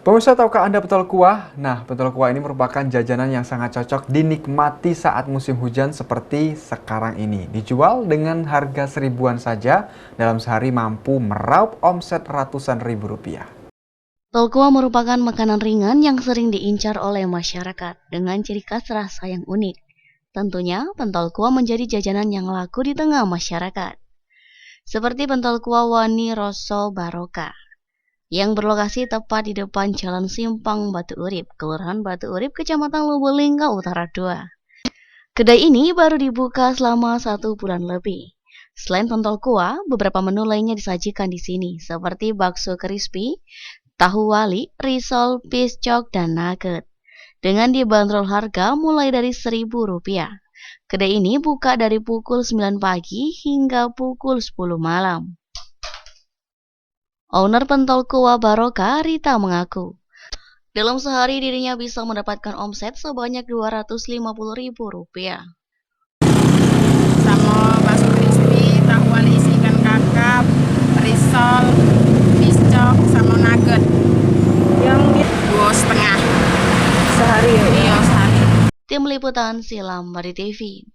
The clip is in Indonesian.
Pemirsa, tahukah Anda pentol kuah? Nah, pentol kuah ini merupakan jajanan yang sangat cocok dinikmati saat musim hujan seperti sekarang ini. Dijual dengan harga seribuan saja, dalam sehari mampu meraup omset ratusan ribu rupiah. Pentol kuah merupakan makanan ringan yang sering diincar oleh masyarakat dengan ciri khas rasa yang unik. Tentunya, pentol kuah menjadi jajanan yang laku di tengah masyarakat. Seperti pentol kuah Wani Roso Barokah yang berlokasi tepat di depan Jalan Simpang Batu Urip, Kelurahan Batu Urip, Kecamatan Lubulingga Utara 2. Kedai ini baru dibuka selama 1 bulan lebih. Selain pentol kuah, beberapa menu lainnya disajikan di sini, seperti bakso crispy, tahu wali, risol, piscok, dan nugget. Dengan dibanderol harga mulai dari Rp1.000. Kedai ini buka dari pukul 9 pagi hingga pukul 10 malam. Owner pentol kuah Barokah, Rita, mengaku dalam sehari dirinya bisa mendapatkan omset sebanyak Rp250.000. Sama bakso crispy, tahu wali isi ikan kakap, risol, piscok, sama nugget. Yang 2,5 sehari ya? Iya, sehari. Tim Liputan Silam Bari TV.